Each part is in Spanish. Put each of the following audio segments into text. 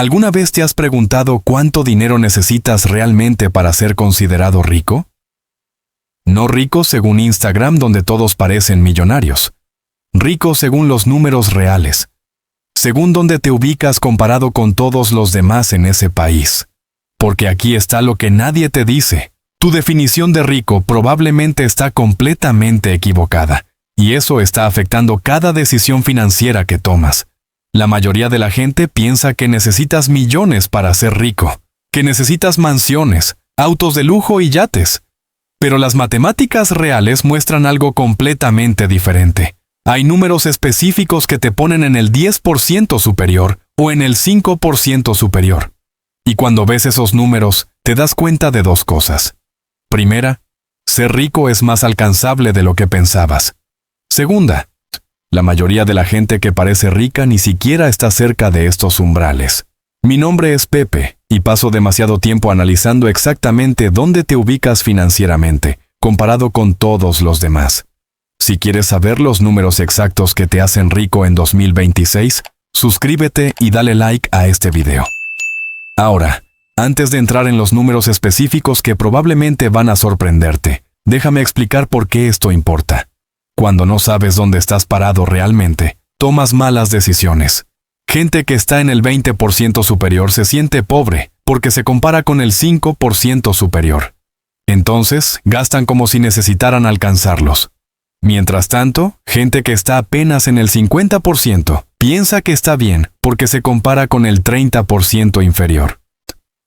¿Alguna vez te has preguntado cuánto dinero necesitas realmente para ser considerado rico? No rico según Instagram, donde todos parecen millonarios. Rico según los números reales. Según donde te ubicas comparado con todos los demás en ese país. Porque aquí está lo que nadie te dice. Tu definición de rico probablemente está completamente equivocada. Y eso está afectando cada decisión financiera que tomas. La mayoría de la gente piensa que necesitas millones para ser rico, que necesitas mansiones, autos de lujo y yates. Pero las matemáticas reales muestran algo completamente diferente. Hay números específicos que te ponen en el 10% superior o en el 5% superior. Y cuando ves esos números, te das cuenta de dos cosas. Primera, ser rico es más alcanzable de lo que pensabas. Segunda, la mayoría de la gente que parece rica ni siquiera está cerca de estos umbrales. Mi nombre es Pepe, y paso demasiado tiempo analizando exactamente dónde te ubicas financieramente, comparado con todos los demás. Si quieres saber los números exactos que te hacen rico en 2026, suscríbete y dale like a este video. Ahora, antes de entrar en los números específicos que probablemente van a sorprenderte, déjame explicar por qué esto importa. Cuando no sabes dónde estás parado realmente, tomas malas decisiones. Gente que está en el 20% superior se siente pobre porque se compara con el 5% superior. Entonces, gastan como si necesitaran alcanzarlos. Mientras tanto, gente que está apenas en el 50% piensa que está bien porque se compara con el 30% inferior.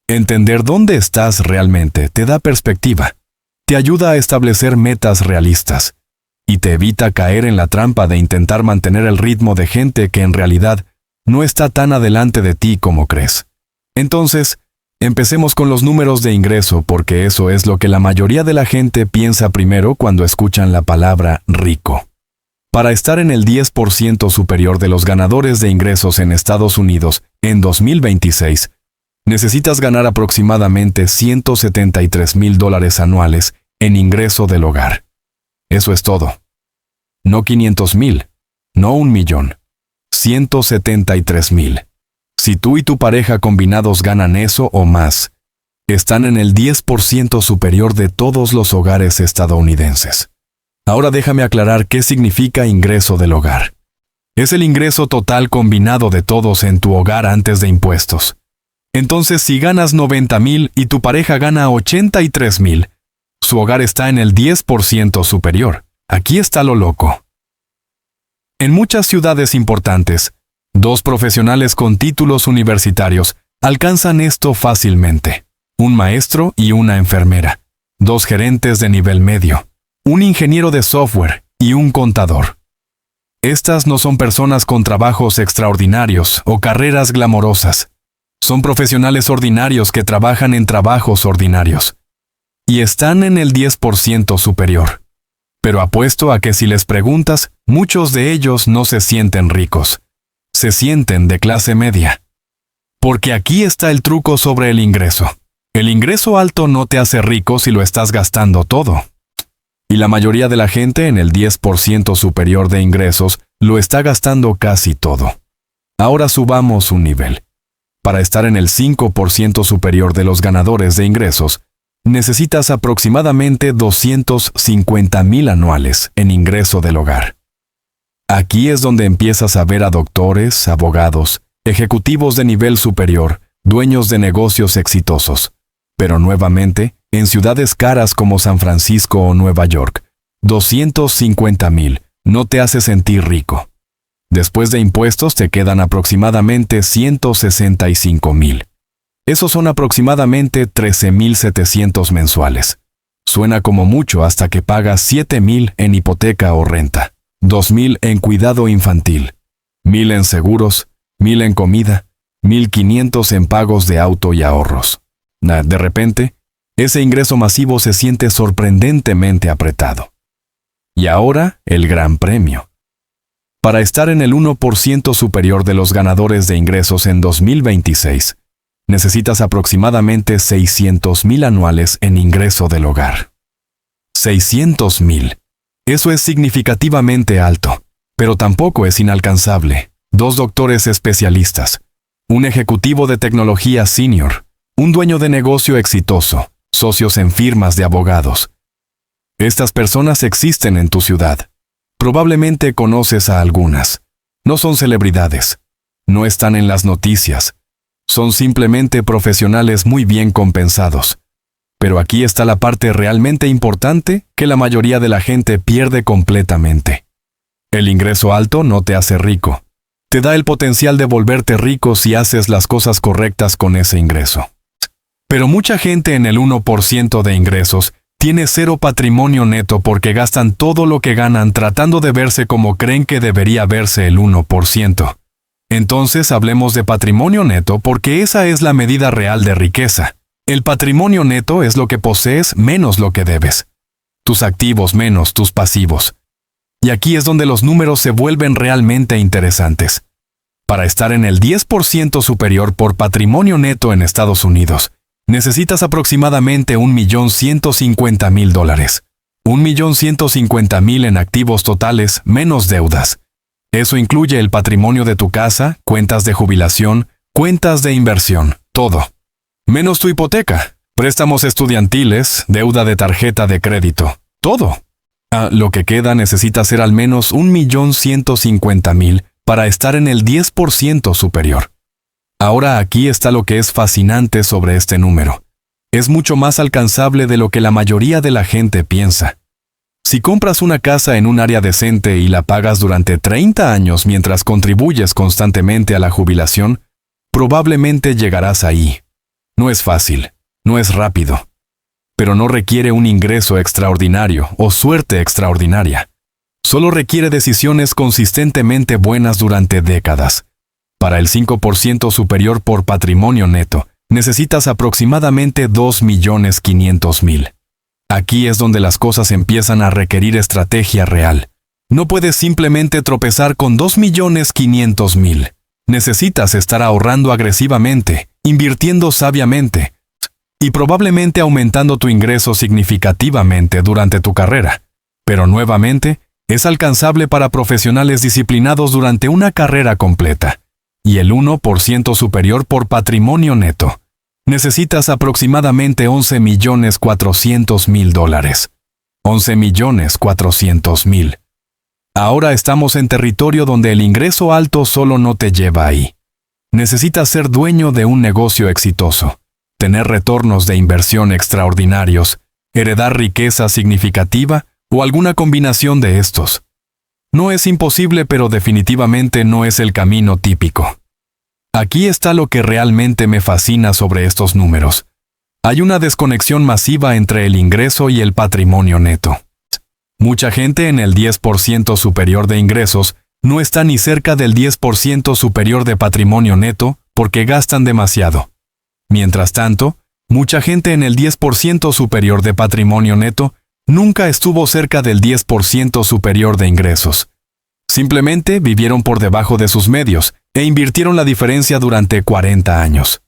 Entender dónde estás realmente te da perspectiva. Te ayuda a establecer metas realistas. Y te evita caer en la trampa de intentar mantener el ritmo de gente que en realidad no está tan adelante de ti como crees. Entonces, empecemos con los números de ingreso porque eso es lo que la mayoría de la gente piensa primero cuando escuchan la palabra rico. Para estar en el 10% superior de los ganadores de ingresos en Estados Unidos en 2026, necesitas ganar aproximadamente $173,000 anuales en ingreso del hogar. Eso es todo. No 500,000, no 1,000,000, 173,000. Si tú y tu pareja combinados ganan eso o más, están en el 10% superior de todos los hogares estadounidenses. Ahora déjame aclarar qué significa ingreso del hogar. Es el ingreso total combinado de todos en tu hogar antes de impuestos. Entonces, si ganas 90,000 y tu pareja gana 83,000, su hogar está en el 10% superior. Aquí está lo loco. En muchas ciudades importantes, 2 profesionales con títulos universitarios alcanzan esto fácilmente. Un maestro y una enfermera. 2 gerentes de nivel medio. Un ingeniero de software y un contador. Estas no son personas con trabajos extraordinarios o carreras glamorosas. Son profesionales ordinarios que trabajan en trabajos ordinarios. Y están en el 10% superior. Pero apuesto a que si les preguntas, muchos de ellos no se sienten ricos. Se sienten de clase media. Porque aquí está el truco sobre el ingreso. El ingreso alto no te hace rico si lo estás gastando todo. Y la mayoría de la gente en el 10% superior de ingresos lo está gastando casi todo. Ahora subamos un nivel. Para estar en el 5% superior de los ganadores de ingresos, necesitas aproximadamente 250,000 anuales en ingreso del hogar. Aquí es donde empiezas a ver a doctores, abogados, ejecutivos de nivel superior, dueños de negocios exitosos. Pero nuevamente, en ciudades caras como San Francisco o Nueva York, 250,000 no te hace sentir rico. Después de impuestos te quedan aproximadamente 165,000. Esos son aproximadamente 13,700 mensuales. Suena como mucho hasta que pagas 7,000 en hipoteca o renta, 2,000 en cuidado infantil, 1,000 en seguros, 1,000 en comida, 1,500 en pagos de auto y ahorros. De repente, ese ingreso masivo se siente sorprendentemente apretado. Y ahora, el gran premio. Para estar en el 1% superior de los ganadores de ingresos en 2026, necesitas aproximadamente 600,000 anuales en ingreso del hogar. 600,000. Eso es significativamente alto, pero tampoco es inalcanzable. 2 doctores especialistas, un ejecutivo de tecnología senior, un dueño de negocio exitoso, socios en firmas de abogados. Estas personas existen en tu ciudad. Probablemente conoces a algunas. No son celebridades. No están en las noticias. Son simplemente profesionales muy bien compensados. Pero aquí está la parte realmente importante que la mayoría de la gente pierde completamente. El ingreso alto no te hace rico. Te da el potencial de volverte rico si haces las cosas correctas con ese ingreso. Pero mucha gente en el 1% de ingresos tiene cero patrimonio neto porque gastan todo lo que ganan tratando de verse como creen que debería verse el 1%. Entonces hablemos de patrimonio neto porque esa es la medida real de riqueza. El patrimonio neto es lo que posees menos lo que debes. Tus activos menos tus pasivos. Y aquí es donde los números se vuelven realmente interesantes. Para estar en el 10% superior por patrimonio neto en Estados Unidos, necesitas aproximadamente $1.150.000. $1.150.000 en activos totales menos deudas. Eso incluye el patrimonio de tu casa, cuentas de jubilación, cuentas de inversión, todo. Menos tu hipoteca, préstamos estudiantiles, deuda de tarjeta de crédito, todo. Lo que queda necesita ser al menos $1.150.000 para estar en el 10% superior. Ahora aquí está lo que es fascinante sobre este número. Es mucho más alcanzable de lo que la mayoría de la gente piensa. Si compras una casa en un área decente y la pagas durante 30 años mientras contribuyes constantemente a la jubilación, probablemente llegarás ahí. No es fácil, no es rápido, pero no requiere un ingreso extraordinario o suerte extraordinaria. Solo requiere decisiones consistentemente buenas durante décadas. Para el 5% superior por patrimonio neto, necesitas aproximadamente $2.500.000. Aquí es donde las cosas empiezan a requerir estrategia real. No puedes simplemente tropezar con $2.500.000. Necesitas estar ahorrando agresivamente, invirtiendo sabiamente y probablemente aumentando tu ingreso significativamente durante tu carrera. Pero nuevamente, es alcanzable para profesionales disciplinados durante una carrera completa. Y el 1% superior por patrimonio neto. Necesitas aproximadamente $11.400.000. $11.400.000. Ahora estamos en territorio donde el ingreso alto solo no te lleva ahí. Necesitas ser dueño de un negocio exitoso, tener retornos de inversión extraordinarios, heredar riqueza significativa o alguna combinación de estos. No es imposible, pero definitivamente no es el camino típico. Aquí está lo que realmente me fascina sobre estos números. Hay una desconexión masiva entre el ingreso y el patrimonio neto. Mucha gente en el 10% superior de ingresos no está ni cerca del 10% superior de patrimonio neto porque gastan demasiado. Mientras tanto, mucha gente en el 10% superior de patrimonio neto nunca estuvo cerca del 10% superior de ingresos. Simplemente vivieron por debajo de sus medios e invirtieron la diferencia durante 40 años.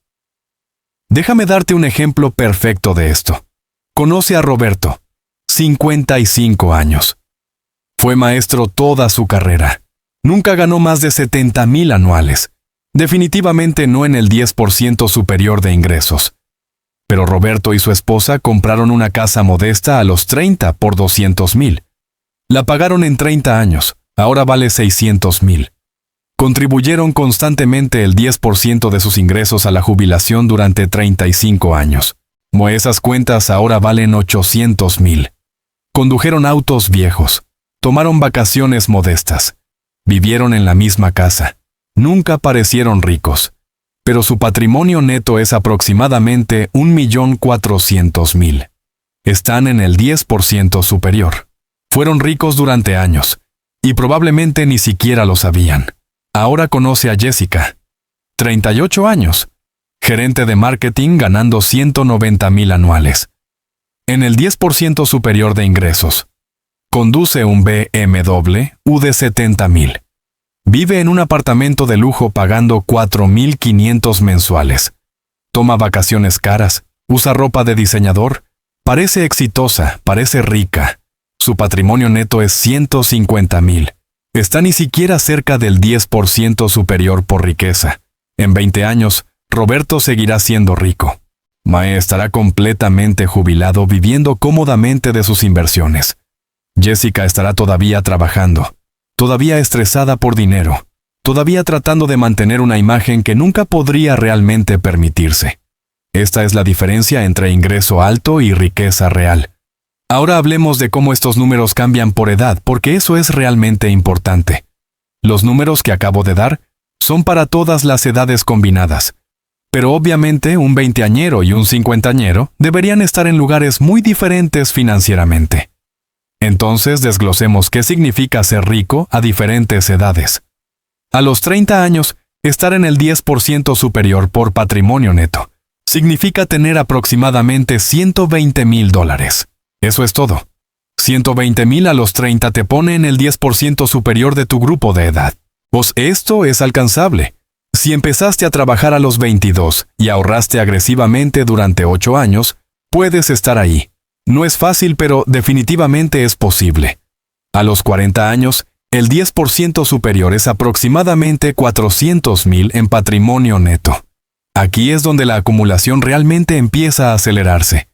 Déjame darte un ejemplo perfecto de esto. Conoce a Roberto, 55 años. Fue maestro toda su carrera. Nunca ganó más de $70,000 anuales. Definitivamente no en el 10% superior de ingresos. Pero Roberto y su esposa compraron una casa modesta a los 30 por $200,000. La pagaron en 30 años, ahora vale $600,000. Contribuyeron constantemente el 10% de sus ingresos a la jubilación durante 35 años. Esas cuentas ahora valen $800,000. Condujeron autos viejos. Tomaron vacaciones modestas. Vivieron en la misma casa. Nunca parecieron ricos. Pero su patrimonio neto es aproximadamente $1.400.000. Están en el 10% superior. Fueron ricos durante años. Y probablemente ni siquiera lo sabían. Ahora conoce a Jessica. 38 años. Gerente de marketing ganando $190,000 anuales. En el 10% superior de ingresos. Conduce un BMW de $70,000. Vive en un apartamento de lujo pagando $4,500 mensuales. Toma vacaciones caras, usa ropa de diseñador, parece exitosa, parece rica. Su patrimonio neto es $150,000. Está ni siquiera cerca del 10% superior por riqueza. En 20 años, Roberto seguirá siendo rico. Mae estará completamente jubilado viviendo cómodamente de sus inversiones. Jessica estará todavía trabajando, todavía estresada por dinero, todavía tratando de mantener una imagen que nunca podría realmente permitirse. Esta es la diferencia entre ingreso alto y riqueza real. Ahora hablemos de cómo estos números cambian por edad, porque eso es realmente importante. Los números que acabo de dar son para todas las edades combinadas. Pero obviamente un veinteañero y un cincuentañero deberían estar en lugares muy diferentes financieramente. Entonces desglosemos qué significa ser rico a diferentes edades. A los 30 años, estar en el 10% superior por patrimonio neto significa tener aproximadamente $120,000. Eso es todo. 120,000 a los 30 te pone en el 10% superior de tu grupo de edad. Pues esto es alcanzable. Si empezaste a trabajar a los 22 y ahorraste agresivamente durante 8 años, puedes estar ahí. No es fácil, pero definitivamente es posible. A los 40 años, el 10% superior es aproximadamente 400,000 en patrimonio neto. Aquí es donde la acumulación realmente empieza a acelerarse.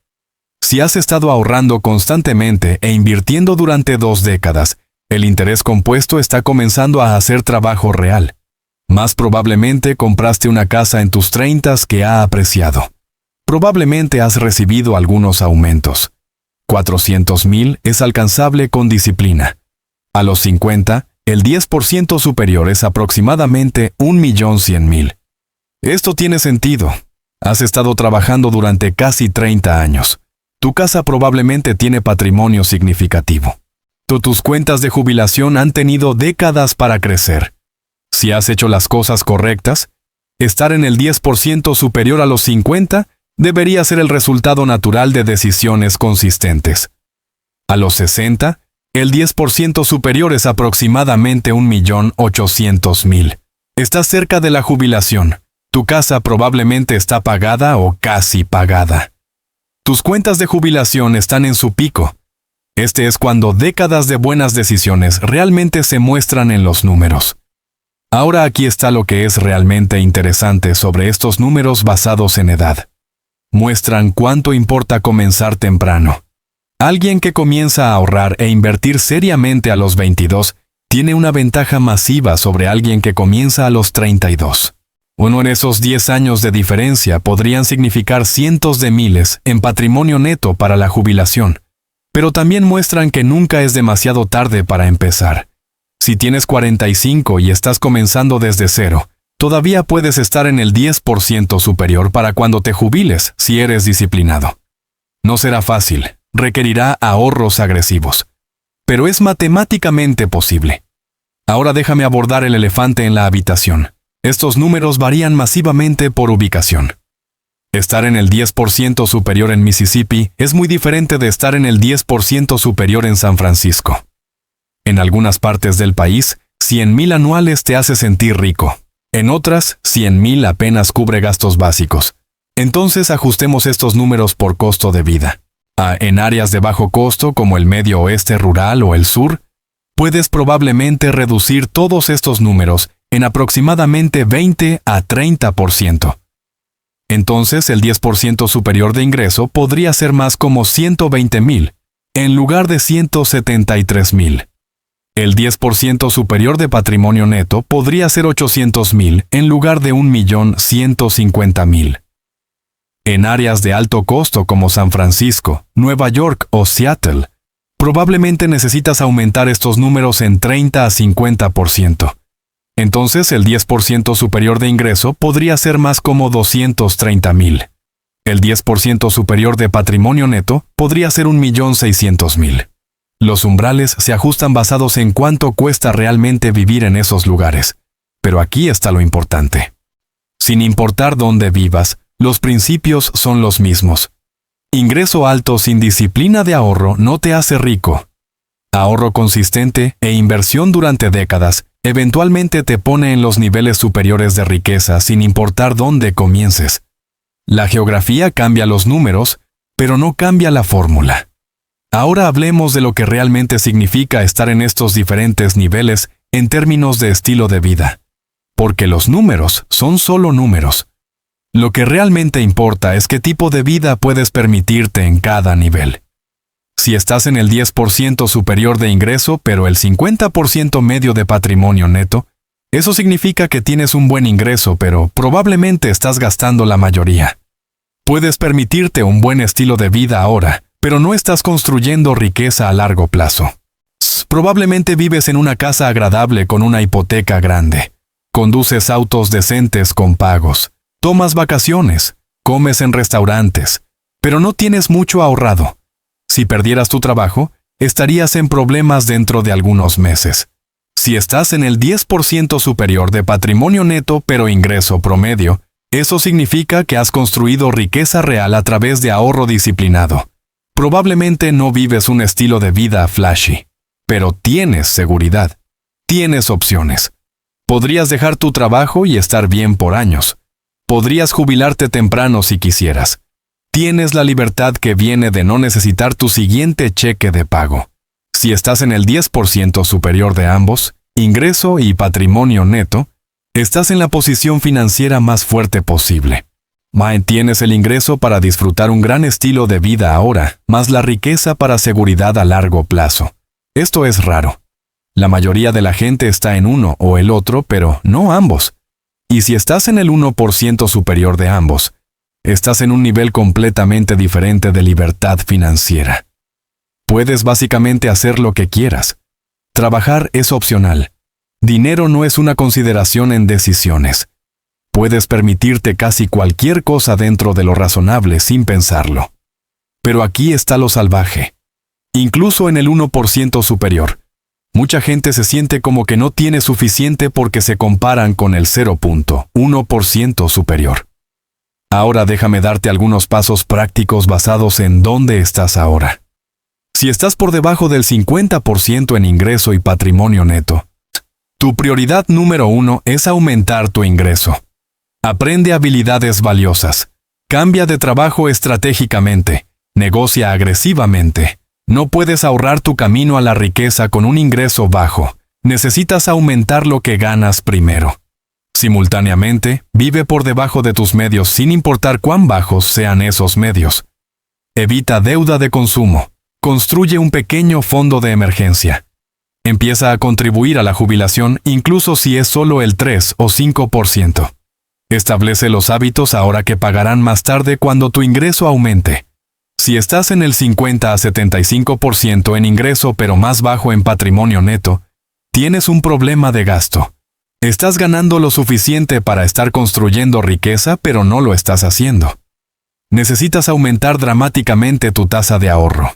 Si has estado ahorrando constantemente e invirtiendo durante 2 décadas, el interés compuesto está comenzando a hacer trabajo real. Más probablemente compraste una casa en tus 30s que ha apreciado. Probablemente has recibido algunos aumentos. 400,000 es alcanzable con disciplina. A los 50, el 10% superior es aproximadamente 1,100,000. Esto tiene sentido. Has estado trabajando durante casi 30 años. Tu casa probablemente tiene patrimonio significativo. Tus cuentas de jubilación han tenido décadas para crecer. Si has hecho las cosas correctas, estar en el 10% superior a los 50 debería ser el resultado natural de decisiones consistentes. A los 60, el 10% superior es aproximadamente 1,800,000. Estás cerca de la jubilación. Tu casa probablemente está pagada o casi pagada. Tus cuentas de jubilación están en su pico. Este es cuando décadas de buenas decisiones realmente se muestran en los números. Ahora aquí está lo que es realmente interesante sobre estos números basados en edad. Muestran cuánto importa comenzar temprano. Alguien que comienza a ahorrar e invertir seriamente a los 22 tiene una ventaja masiva sobre alguien que comienza a los 32. Uno en esos 10 años de diferencia podrían significar cientos de miles en patrimonio neto para la jubilación, pero también muestran que nunca es demasiado tarde para empezar. Si tienes 45 y estás comenzando desde cero, todavía puedes estar en el 10% superior para cuando te jubiles si eres disciplinado. No será fácil, requerirá ahorros agresivos, pero es matemáticamente posible. Ahora déjame abordar el elefante en la habitación. Estos números varían masivamente por ubicación. Estar en el 10% superior en Mississippi es muy diferente de estar en el 10% superior en San Francisco. En algunas partes del país, 100,000 anuales te hace sentir rico. En otras, 100,000 apenas cubre gastos básicos. Entonces ajustemos estos números por costo de vida. En áreas de bajo costo como el medio oeste rural o el sur, puedes probablemente reducir todos estos números en aproximadamente 20 a 30%. Entonces el 10% superior de ingreso podría ser más como 120,000, en lugar de 173,000. El 10% superior de patrimonio neto podría ser 800,000 en lugar de 1,150,000. En áreas de alto costo como San Francisco, Nueva York o Seattle, probablemente necesitas aumentar estos números en 30 a 50%. Entonces el 10% superior de ingreso podría ser más como 230,000. El 10% superior de patrimonio neto podría ser 1,600,000. Los umbrales se ajustan basados en cuánto cuesta realmente vivir en esos lugares. Pero aquí está lo importante. Sin importar dónde vivas, los principios son los mismos. Ingreso alto sin disciplina de ahorro no te hace rico. Ahorro consistente e inversión durante décadas eventualmente te pone en los niveles superiores de riqueza sin importar dónde comiences. La geografía cambia los números, pero no cambia la fórmula. Ahora hablemos de lo que realmente significa estar en estos diferentes niveles en términos de estilo de vida. porque los números son solo números. Lo que realmente importa es qué tipo de vida puedes permitirte en cada nivel. Si estás en el 10% superior de ingreso, pero el 50% medio de patrimonio neto, eso significa que tienes un buen ingreso, pero probablemente estás gastando la mayoría. Puedes permitirte un buen estilo de vida ahora, pero no estás construyendo riqueza a largo plazo. Probablemente vives en una casa agradable con una hipoteca grande. Conduces autos decentes con pagos. Tomas vacaciones. Comes en restaurantes. Pero no tienes mucho ahorrado. Si perdieras tu trabajo, estarías en problemas dentro de algunos meses. Si estás en el 10% superior de patrimonio neto pero ingreso promedio, eso significa que has construido riqueza real a través de ahorro disciplinado. Probablemente no vives un estilo de vida flashy, pero tienes seguridad. Tienes opciones. Podrías dejar tu trabajo y estar bien por años. Podrías jubilarte temprano si quisieras. Tienes la libertad que viene de no necesitar tu siguiente cheque de pago. Si estás en el 10% superior de ambos, ingreso y patrimonio neto, estás en la posición financiera más fuerte posible. Tienes el ingreso para disfrutar un gran estilo de vida ahora, más la riqueza para seguridad a largo plazo. Esto es raro. La mayoría de la gente está en uno o el otro, pero no ambos. Y si estás en el 1% superior de ambos, estás en un nivel completamente diferente de libertad financiera. Puedes básicamente hacer lo que quieras. Trabajar es opcional. Dinero no es una consideración en decisiones. Puedes permitirte casi cualquier cosa dentro de lo razonable sin pensarlo. Pero aquí está lo salvaje. Incluso en el 1% superior, mucha gente se siente como que no tiene suficiente porque se comparan con el 0.1% superior. Ahora déjame darte algunos pasos prácticos basados en dónde estás ahora. Si estás por debajo del 50% en ingreso y patrimonio neto, tu prioridad número 1 es aumentar tu ingreso. Aprende habilidades valiosas. Cambia de trabajo estratégicamente. Negocia agresivamente. No puedes ahorrar tu camino a la riqueza con un ingreso bajo. Necesitas aumentar lo que ganas primero. Simultáneamente, vive por debajo de tus medios sin importar cuán bajos sean esos medios. Evita deuda de consumo. Construye un pequeño fondo de emergencia. Empieza a contribuir a la jubilación incluso si es solo el 3 o 5%. Establece los hábitos ahora que pagarán más tarde cuando tu ingreso aumente. Si estás en el 50 a 75% en ingreso pero más bajo en patrimonio neto, tienes un problema de gasto. Estás ganando lo suficiente para estar construyendo riqueza pero no lo estás haciendo. Necesitas aumentar dramáticamente tu tasa de ahorro.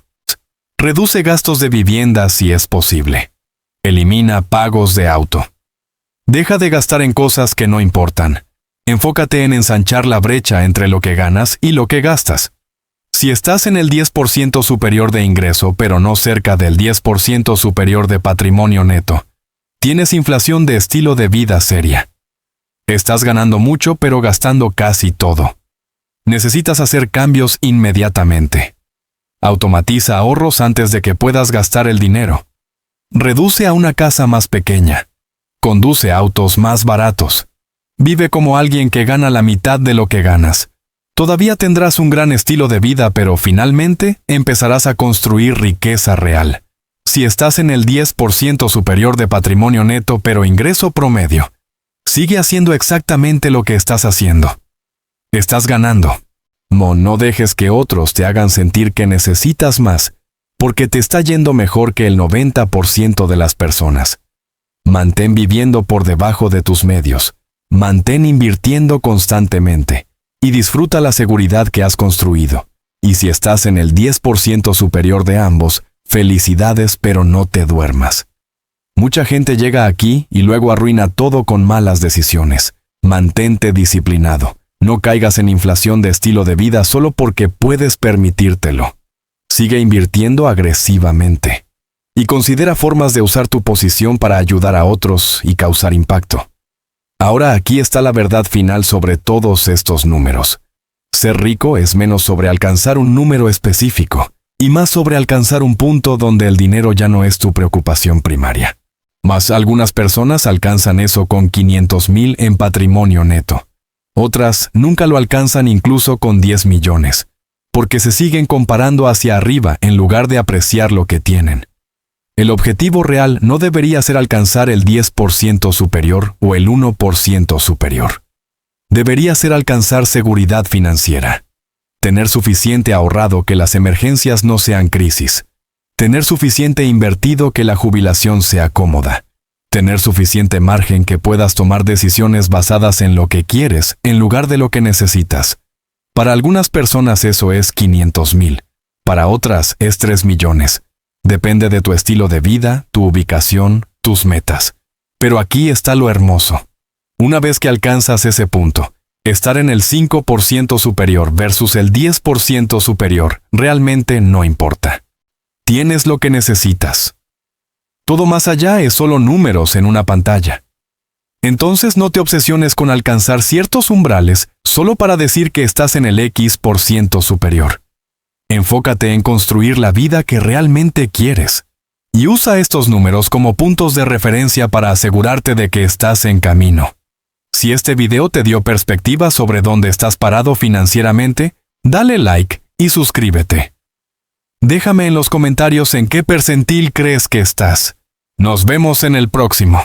Reduce gastos de vivienda si es posible. Elimina pagos de auto. Deja de gastar en cosas que no importan. Enfócate en ensanchar la brecha entre lo que ganas y lo que gastas. Si estás en el 10% superior de ingreso, pero no cerca del 10% superior de patrimonio neto, tienes inflación de estilo de vida seria. Estás ganando mucho, pero gastando casi todo. Necesitas hacer cambios inmediatamente. Automatiza ahorros antes de que puedas gastar el dinero. Reduce a una casa más pequeña. Conduce autos más baratos. Vive como alguien que gana la mitad de lo que ganas. Todavía tendrás un gran estilo de vida, pero finalmente empezarás a construir riqueza real. Si estás en el 10% superior de patrimonio neto pero ingreso promedio, sigue haciendo exactamente lo que estás haciendo. Estás ganando. No dejes que otros te hagan sentir que necesitas más, porque te está yendo mejor que el 90% de las personas. Mantén viviendo por debajo de tus medios. Mantén invirtiendo constantemente. Y disfruta la seguridad que has construido. Y si estás en el 10% superior de ambos, felicidades, pero no te duermas. Mucha gente llega aquí y luego arruina todo con malas decisiones. Mantente disciplinado. No caigas en inflación de estilo de vida solo porque puedes permitírtelo. Sigue invirtiendo agresivamente. Y considera formas de usar tu posición para ayudar a otros y causar impacto. Ahora aquí está la verdad final sobre todos estos números. Ser rico es menos sobre alcanzar un número específico y más sobre alcanzar un punto donde el dinero ya no es tu preocupación primaria. Mas algunas personas alcanzan eso con 500,000 en patrimonio neto. Otras nunca lo alcanzan incluso con 10 millones, porque se siguen comparando hacia arriba en lugar de apreciar lo que tienen. El objetivo real no debería ser alcanzar el 10% superior o el 1% superior. Debería ser alcanzar seguridad financiera. Tener suficiente ahorrado que las emergencias no sean crisis. Tener suficiente invertido que la jubilación sea cómoda. Tener suficiente margen que puedas tomar decisiones basadas en lo que quieres en lugar de lo que necesitas. Para algunas personas eso es 500,000. Para otras es 3 millones. Depende de tu estilo de vida, tu ubicación, tus metas. Pero aquí está lo hermoso. Una vez que alcanzas ese punto, estar en el 5% superior versus el 10% superior realmente no importa. Tienes lo que necesitas. Todo más allá es solo números en una pantalla. Entonces no te obsesiones con alcanzar ciertos umbrales solo para decir que estás en el X% superior. Enfócate en construir la vida que realmente quieres. Y usa estos números como puntos de referencia para asegurarte de que estás en camino. Si este video te dio perspectiva sobre dónde estás parado financieramente, dale like y suscríbete. Déjame en los comentarios en qué percentil crees que estás. Nos vemos en el próximo.